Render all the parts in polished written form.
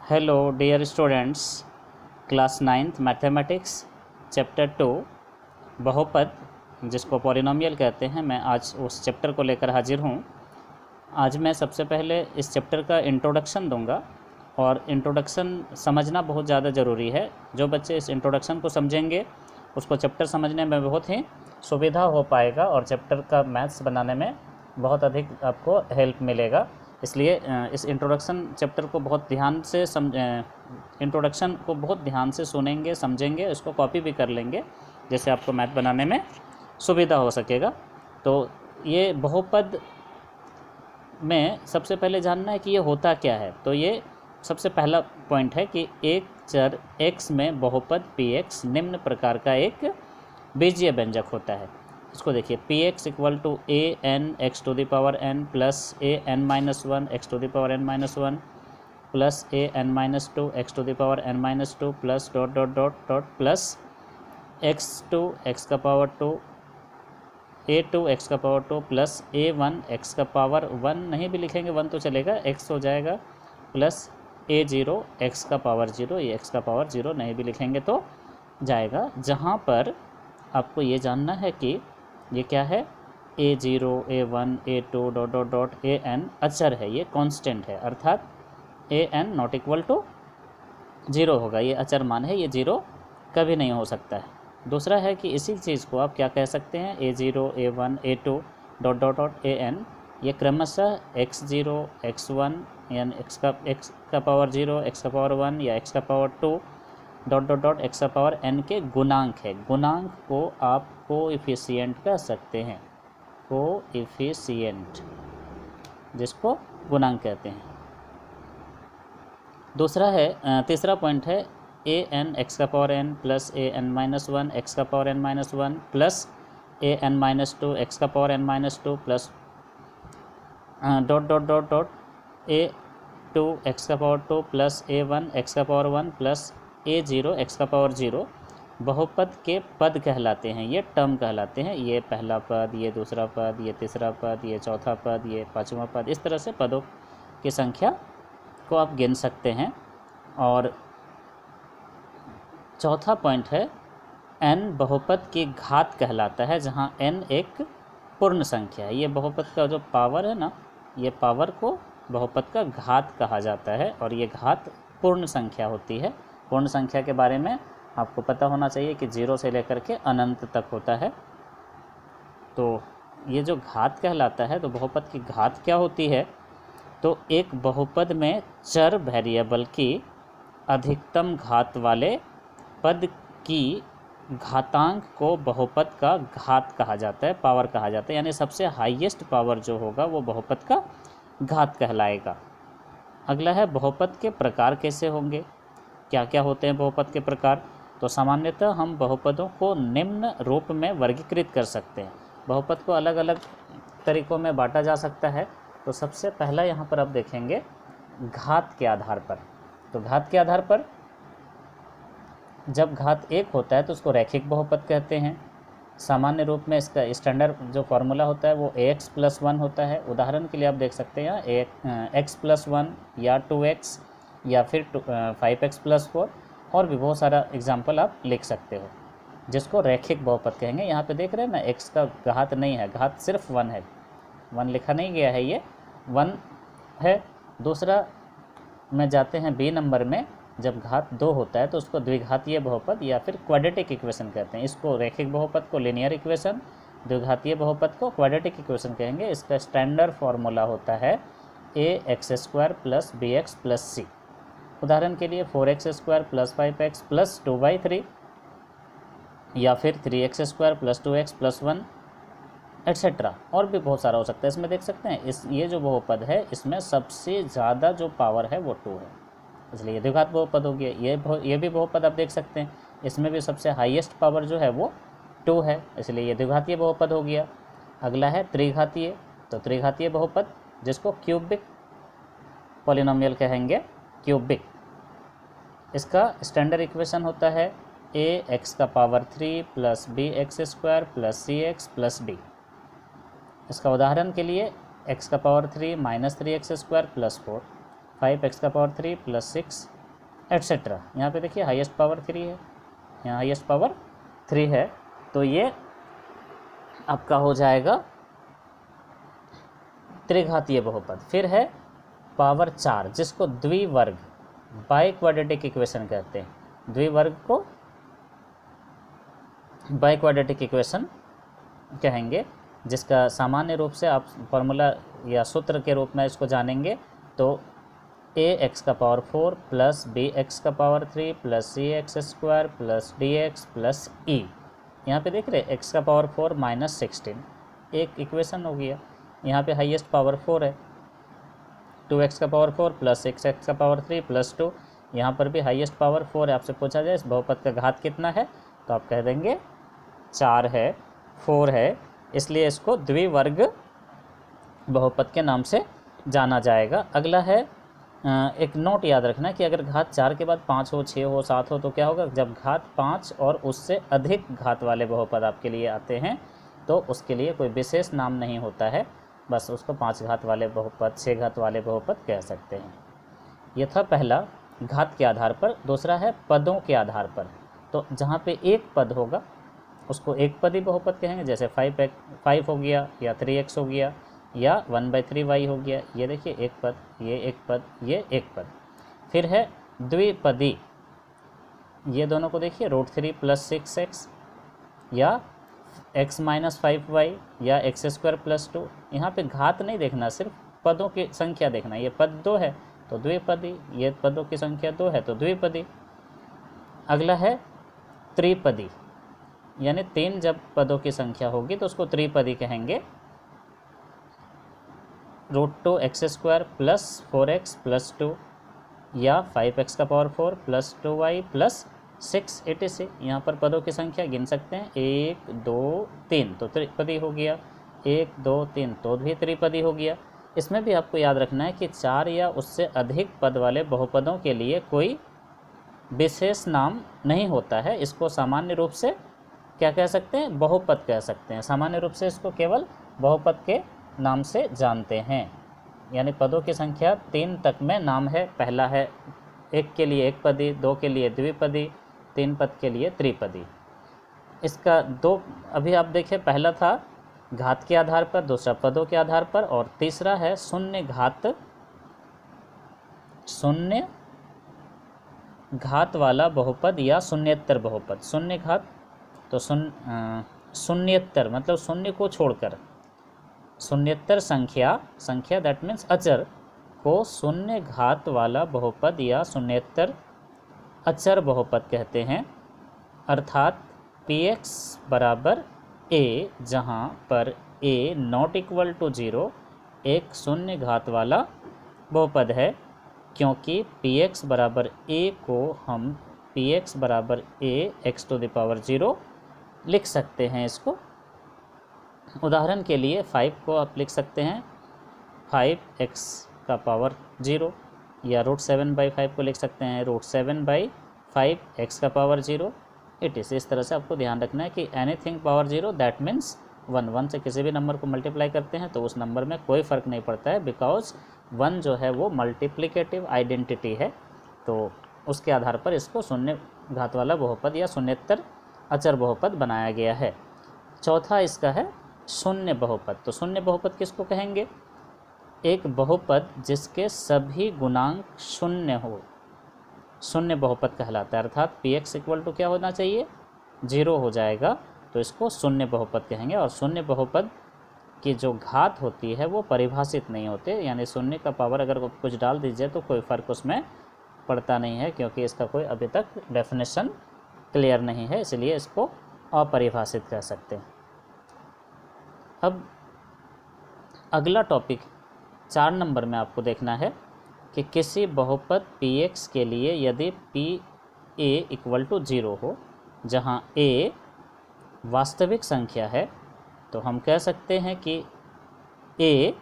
Hello dear students, class 9th mathematics chapter 2 बहुपद जिसको polynomial कहते हैं। मैं आज उस चैप्टर को लेकर हाजिर हूँ। आज मैं सबसे पहले इस चैप्टर का इंट्रोडक्शन दूंगा और इंट्रोडक्शन समझना बहुत ज़्यादा ज़रूरी है। जो बच्चे इस इंट्रोडक्शन को समझेंगे उसको चैप्टर समझने में बहुत ही सुविधा हो पाएगा और चैप्टर का मैथ्स बनाने में बहुत अधिक आपको हेल्प मिलेगा। इसलिए इस इंट्रोडक्शन चैप्टर को बहुत ध्यान से इंट्रोडक्शन को बहुत ध्यान से सुनेंगे, समझेंगे, इसको कॉपी भी कर लेंगे जैसे आपको मैथ बनाने में सुविधा हो सकेगा। तो ये बहुपद में सबसे पहले जानना है कि ये होता क्या है। तो ये सबसे पहला पॉइंट है कि एक चर x में बहुपद px निम्न प्रकार का एक बीजीय व्यंजक होता है। इसको देखिए, px equal to a n x to the power n plus a n minus one x to the power n minus one plus a n minus two x to the power n minus two plus dot dot dot dot plus x two x का power two a two x का power two plus a one x का power one, नहीं भी लिखेंगे one तो चलेगा, x हो जाएगा, प्लस a जीरो एक्स का पावर जीरो, ये एक्स का पावर जीरो नहीं भी लिखेंगे तो जाएगा। जहाँ पर आपको ये जानना है कि ये क्या है, a0 a1 a2 dot dot dot an अचर है, ये कांस्टेंट है, अर्थात an not equal to zero होगा। ये अचर मान है, ये जीरो कभी नहीं हो सकता है। दूसरा है कि इसी चीज़ को आप क्या कह सकते हैं, a0 a1 a2 dot dot dot an, ये क्रमशः x0 x1 यानी x का पावर 0 x का पावर 1 या x का power 2 dot dot dot x का पावर n के गुणांक है। गुणांक को आप कोएफिशिएंट कह सकते हैं, कोएफिशिएंट जिसको गुणांक कहते हैं। दूसरा है, तीसरा पॉइंट है a n एक्स का power n plus a n minus one x का power n minus one plus a n minus two x का power n minus two plus dot dot dot dot a two x का power two plus a one x का power one plus a0 x का power zero बहुपद के पद कहलाते हैं, ये टर्म कहलाते हैं। ये पहला पद, ये दूसरा पद, ये तीसरा पद, ये चौथा पद, ये पांचवा पद, इस तरह से पदों की संख्या को आप गिन सकते हैं। और चौथा पॉइंट है n बहुपद की घात कहलाता है, जहाँ n एक पूर्ण संख्या है। ये बहुपद का जो पावर है ना, ये पावर को बहुपद का घात कहा जाता है और ये घात पूर्ण संख्या होती है। पूर्ण संख्या के बारे में आपको पता होना चाहिए कि 0 से लेकर के अनंत तक होता है। तो ये जो घात कहलाता है, तो बहुपद की घात क्या होती है, तो एक बहुपद में चर वेरिएबल की अधिकतम घात वाले पद की घातांक को बहुपद का घात कहा जाता है, पावर कहा जाता है। यानी सबसे हाईएस्ट पावर जो होगा वो बहुपद का घात कहलाएगा। अगला है बहुपद के प्रकार कैसे होंगे, क्या क्या होते हैं बहुपद के प्रकार। तो सामान्यतः हम बहुपदों को निम्न रूप में वर्गीकृत कर सकते हैं। बहुपद को अलग अलग तरीक़ों में बांटा जा सकता है। तो सबसे पहला यहाँ पर आप देखेंगे घात के आधार पर। तो घात के आधार पर जब घात एक होता है तो उसको रैखिक बहुपद कहते हैं। सामान्य रूप में इसका स्टैंडर्ड जो फार्मूला होता है वो ax प्लस वन होता है। उदाहरण के लिए आप देख सकते हैं x प्लस वन या 2x या फिर 5x प्लस 4, और भी बहुत सारा एग्जाम्पल आप लिख सकते हो जिसको रैखिक बहुपद कहेंगे। यहाँ पे देख रहे हैं ना, x का घात नहीं है, घात सिर्फ 1 है, 1 लिखा नहीं गया है, ये 1 है। दूसरा में जाते हैं b नंबर में, जब घात 2 होता है तो उसको द्विघातीय बहुपद या फिर क्वाड्रेटिक इक्वेशन कहते हैं। इसको रैखिक बहुपद को लीनियर इक्वेशन, द्विघातीय बहुपद को क्वाड्रेटिक इक्वेशन कहेंगे। इसका स्टैंडर्ड फार्मूला होता है ax² plus bx plus c। उदाहरण के लिए 4x² प्लस 5x प्लस 2/3 या फिर 3x² plus 2x plus 1 etcetera, और भी बहुत सारा हो सकता है। इसमें देख सकते हैं ये जो बहुपद है इसमें सबसे ज़्यादा जो पावर है वो 2 है, इसलिए द्विघात बहुपद हो गया। ये भी बहुपद आप देख सकते हैं, इसमें भी सबसे हाईएस्ट पावर जो है वो 2 है, इसलिए ये द्विघातीय बहुपद हो गया। अगला है त्रिघातीय। तो त्रिघातीय बहुपद जिसको क्यूबिक पॉलिनोमियल कहेंगे, क्यूबिक। इसका स्टैंडर्ड इक्वेशन होता है ax का power 3 plus bx² plus cx plus d। इसका उदाहरण के लिए x का power 3 minus 3x² plus 4, 5x का पावर 3 प्लस 6 एट्सेट्रा। यहाँ पे देखिए हाईएस्ट पावर 3 है, यहाँ हाईएस्ट पावर 3 है, तो ये आपका हो जाएगा त्रिघातीय बहुपद। फिर है पावर 4 जिसको द्विवर्ग बाई क्वाड्रेटिक इक्वेशन कहते हैं। द्विवर्ग को बाई क्वाड्रेटिक इक्वेशन कहेंगे, जिसका सामान्य रूप से आप फॉर्मूला या सूत्र के रूप में इसको जानेंगे तो ax का पावर 4 प्लस bx का power 3 plus cx square plus dx plus e। यहाँ पे देख रहे x का पावर 4 माइनस 16, एक इक्वेशन हो गया। यहाँ पे हाईएस्ट पावर 4 है, 2x का पावर 4 प्लस 6x का पावर 3 प्लस 2। यहाँ पर भी हाईएस्ट पावर 4 है। आपसे पूछा जाए इस बहुपद का घात कितना है तो आप कह देंगे 4 है, 4 है, इसलिए इसको द्विवर्ग बहुपद के नाम से जाना जाएगा। अगला है एक नोट याद रखना कि अगर घात 4 के बाद 5 हो, 6 हो, 7 हो तो क्या होगा, जब घात 5 और उससे अधिक घात वाले बहुपद आपके लिए आते हैं तो उसके लिए कोई विशेष नाम नहीं होता है, बस उसको 5 घात वाले बहुपद, 6 घात वाले बहुपद कह सकते हैं। ये था पहला घात के आधार पर। दूसरा है पदों के आधार पर। तो जहाँ पे एक पद होगा उसको एक पदी बहुपद कहेंगे, जैसे 5 हो गया या 3x हो गया या 1/3y हो गया। ये देखिए एक पद, ये एक पद, ये एक पद। फिर है द्विपदी, ये दोनों को देखिए √3 प्लस 6x या x माइनस 5y या x² प्लस 2। यहाँ पे घात नहीं देखना, सिर्फ पदों की संख्या देखना। ये पद 2 है तो द्विपदी, ये पदों की संख्या 2 है तो द्विपदी। अगला है त्रिपदी, यानी 3 जब पदों की संख्या होगी तो उसको त्रिपदी कहेंगे। √2x² प्लस 4x प्लस 2 या 5x का power 4 plus 2y plus 6 etc। यहाँ पर पदों की संख्या गिन सकते हैं, 1 2 3 तो त्रिपदी हो गया, 1 2 3 तो भी त्रिपदी हो गया। इसमें भी आपको याद रखना है कि 4 या उससे अधिक पद वाले बहुपदों के लिए कोई विशेष नाम नहीं होता है। इसको सामान्य रूप से क्या कह सकते हैं, बहुपद कह सकते हैं। सामान्य रूप से इसको केवल बहुपद के नाम से जानते हैं, यानी पदों की संख्या 3 तक में नाम है। पहला है 1 के लिए एक पदी, 2 के लिए द्विपदी, 3 पद के लिए त्रिपदी। इसका 2 अभी आप देखें, पहला था घात के आधार पर, दूसरा पदों के आधार पर, और तीसरा है शून्य घात वाला बहुपद या शून्येतर बहुपद। शून्य घात तो शून्येतर मतलब शून्य को छोड़कर, शून्येतर संख्या दैट मीन्स अचर को शून्य घात वाला बहुपद या शून्येतर अचर बहुपद कहते हैं। अर्थात px बराबर a, जहाँ पर a नॉट इक्वल टू 0 एक शून्य घात वाला बहुपद है, क्योंकि px बराबर a को हम px बराबर a x⁴ लिख सकते हैं। इसको उदाहरण के लिए 5 को आप लिख सकते हैं 5x का पावर 0, या √7/5 को लिख सकते हैं √7/5 x का पावर 0 इट इज़। इस तरह से आपको ध्यान रखना है कि एनीथिंग पावर 0 दैट मीन्स 1 से किसी भी नंबर को मल्टीप्लाई करते हैं तो उस नंबर में कोई फ़र्क नहीं पड़ता है, बिकॉज 1 जो है वो मल्टीप्लिकेटिव आइडेंटिटी है। तो उसके आधार पर इसको शून्य घात वाला बहुपद या शून्येतर अचर बहुपद बनाया गया है। चौथा इसका है शून्य बहुपद। तो शून्य बहुपद किसको कहेंगे, एक बहुपद जिसके सभी गुणांक शून्य हो, शून्य बहुपद कहलाता है। अर्थात px इक्वल टू क्या होना चाहिए, 0 हो जाएगा, तो इसको शून्य बहुपद कहेंगे। और शून्य बहुपद की जो घात होती है वो परिभाषित नहीं होते, यानी शून्य का पावर अगर कुछ डाल दीजिए तो कोई फ़र्क उसमें पड़ता नहीं है, क्योंकि इसका कोई अभी तक डेफिनेशन क्लियर नहीं है, इसलिए इसको अपरिभाषित कह सकते हैं। अब अगला टॉपिक 4 नंबर में आपको देखना है कि किसी बहुपद px के लिए यदि pa इक्वल टू 0 हो, जहाँ a वास्तविक संख्या है, तो हम कह सकते हैं कि a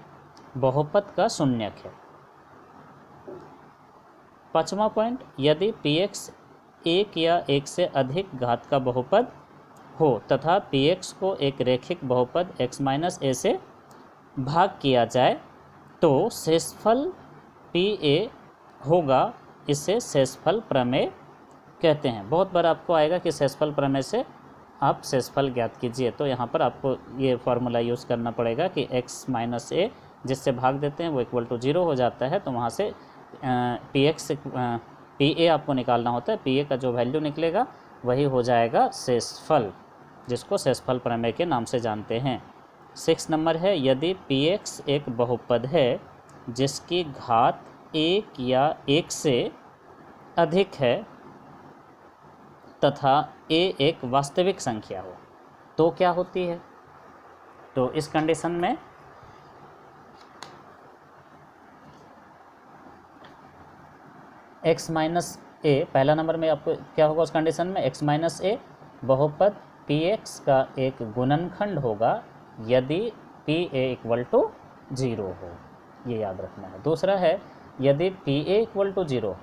बहुपद का शून्यक है। 5वां पॉइंट, यदि px 1 या 1 से अधिक घात का बहुपद हो तथा px को एक रैखिक बहुपद x माइनस a से भाग किया जाए तो शेषफल pa होगा इसे शेषफल प्रमेय कहते हैं। बहुत बार आपको आएगा कि शेषफल प्रमेय से आप शेषफल ज्ञात कीजिए, तो यहाँ पर आपको ये फार्मूला यूज़ करना पड़ेगा कि x माइनस ए जिससे भाग देते हैं वो इक्वल टू 0 हो जाता है। तो वहाँ से पी ए आपको निकालना होता है, पी ए का जो वैल्यू निकलेगा वही हो जाएगा शेषफल, जिसको शेषफल प्रमेय के नाम से जानते हैं। 6 नंबर है, यदि पी एक्स एक बहुपद है जिसकी घात 1 या 1 से अधिक है तथा ए एक वास्तविक संख्या हो, तो क्या होती है? तो इस कंडीशन में x माइनस ए, पहला नंबर में आपको क्या होगा उस कंडीशन में, x माइनस ए बहुपद px का एक गुणनखंड होगा यदि pa इक्वल टू 0 हो, ये याद रखना है। दूसरा है, यदि pa इक्वल टू 0,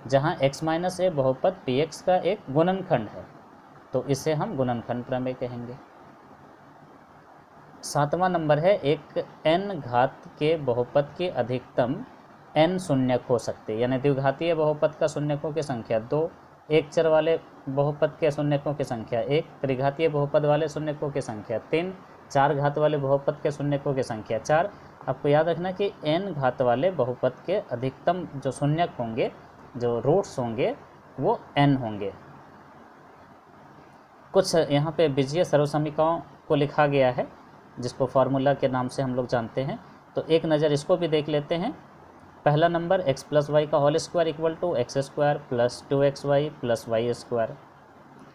जहाँ x माइनस ए बहुपद px का एक गुणनखंड है, तो इसे हम गुणनखंड प्रमेय कहेंगे। 7वां नंबर है, एक n घात के बहुपद के अधिकतम n शून्यक हो सकते, यानी द्विघातीय बहुपद का शून्यकों की संख्या 2, एक चर वाले बहुपद के शून्यकों की संख्या 1, त्रिघातीय बहुपद वाले शून्यकों की संख्या 3, 4 घात वाले बहुपद के शून्यकों की संख्या 4। आपको याद रखना कि n घात वाले बहुपद के अधिकतम जो शून्यक होंगे, जो रूट्स होंगे, वो n होंगे। कुछ यहाँ पे बीजीय सर्वसमीकरणों को लिखा गया है जिसको फार्मूला के नाम से हम लोग जानते हैं, तो एक नज़र इसको भी देख लेते हैं। पहला नंबर x प्लस वाई का whole square equal to x square plus 2xy plus y square.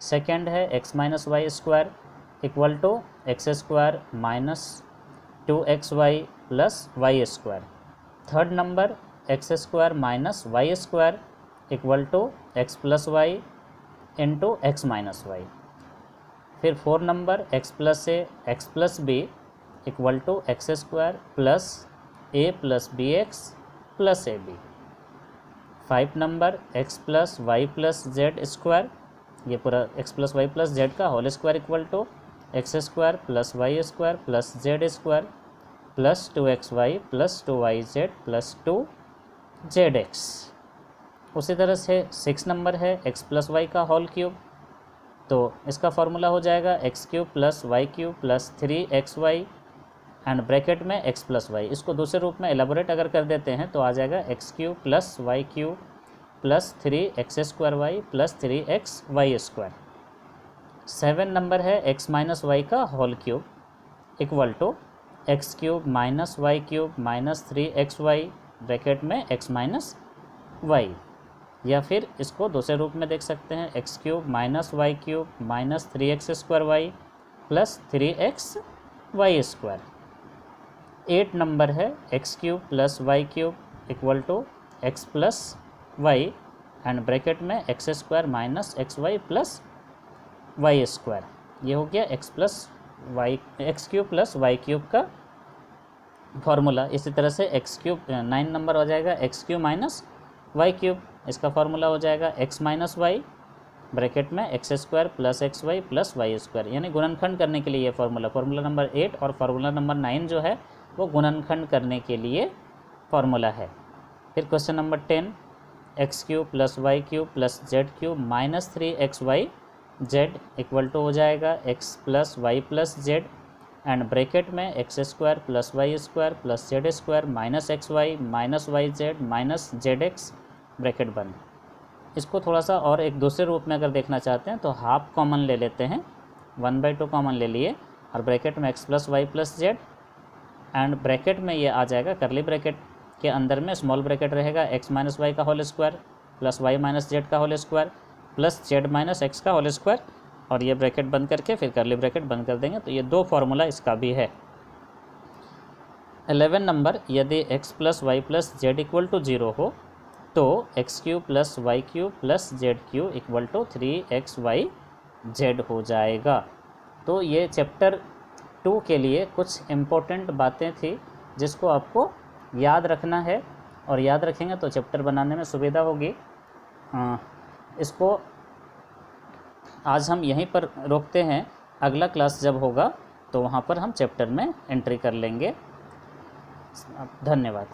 Second है x minus y square equal to x square minus 2xy plus y square. Third number x square minus y square equal to x plus y into x minus y. फिर 4 number x plus a x plus b equal to x square plus a plus b x plus A B. 5 नंबर x plus y plus z square, ये पूरा x plus y plus z का whole square equal to x square plus y square plus z square plus 2xy plus 2yz plus 2zx। उसी तरह से 6 नंबर है x plus y का whole cube, तो इसका फॉर्मूला हो जाएगा x cube plus y cube plus 3xy and bracket में x प्लस वाई। इसको दूसरे रूप में एलाबोरेट अगर कर देते हैं तो आ जाएगा x cube plus y cube plus 3x square y plus 3xy square. 7 नंबर है x माइनस वाई का whole cube equal to x cube minus y cube minus 3xy bracket में x माइनस वाई, या फिर इसको दूसरे रूप में देख सकते हैं x cube minus y cube minus 3x square y plus 3xy square. 8 नंबर है x cube plus y cube equal to x plus y and bracket में x square minus x y plus y square. ये हो गया x cube plus y cube का formula. इसी तरह से एक्स क्यूब 9 नंबर हो जाएगा x cube minus y cube, इसका फॉर्मूला हो जाएगा एक्स माइनस वाई ब्रैकेट में x square plus x y plus y square, यानी गुणनखंड करने के लिए ये फार्मूला नंबर 8 और फार्मूला नंबर 9 जो है वो गुणनखंड करने के लिए फार्मूला है। फिर question number 10, x cube plus y cube plus z cube minus 3xy z equal to हो जाएगा x plus y plus z and bracket में x square plus y square plus z square minus x y minus y z minus z x bracket बंद। इसको थोड़ा सा और एक दूसरे रूप में अगर देखना चाहते हैं तो हाफ कॉमन ले लेते हैं, 1/2 कॉमन ले लिए और ब्रैकेट में x plus y plus z and bracket में ये आ जाएगा कर्ली ब्रैकेट के अंदर में स्मॉल ब्रैकेट रहेगा एक्स माइनस वाई का whole square plus y minus z का whole square plus z minus x का होल स्क्वायर, और ये ब्रैकेट बंद करके फिर कर्ली ब्रैकेट बंद कर देंगे। तो ये 2 फार्मूला इसका भी है। 11 नंबर, यदि x plus y plus z equal to 0 हो तो x cube plus y cube plus z cube equal to 3xy z हो जाएगा। तो ये चैप्टर 2 के लिए कुछ इम्पोर्टेंट बातें थी जिसको आपको याद रखना है, और याद रखेंगे तो चैप्टर बनाने में सुविधा होगी। इसको आज हम यहीं पर रोकते हैं, अगला क्लास जब होगा तो वहाँ पर हम चैप्टर में एंट्री कर लेंगे। धन्यवाद।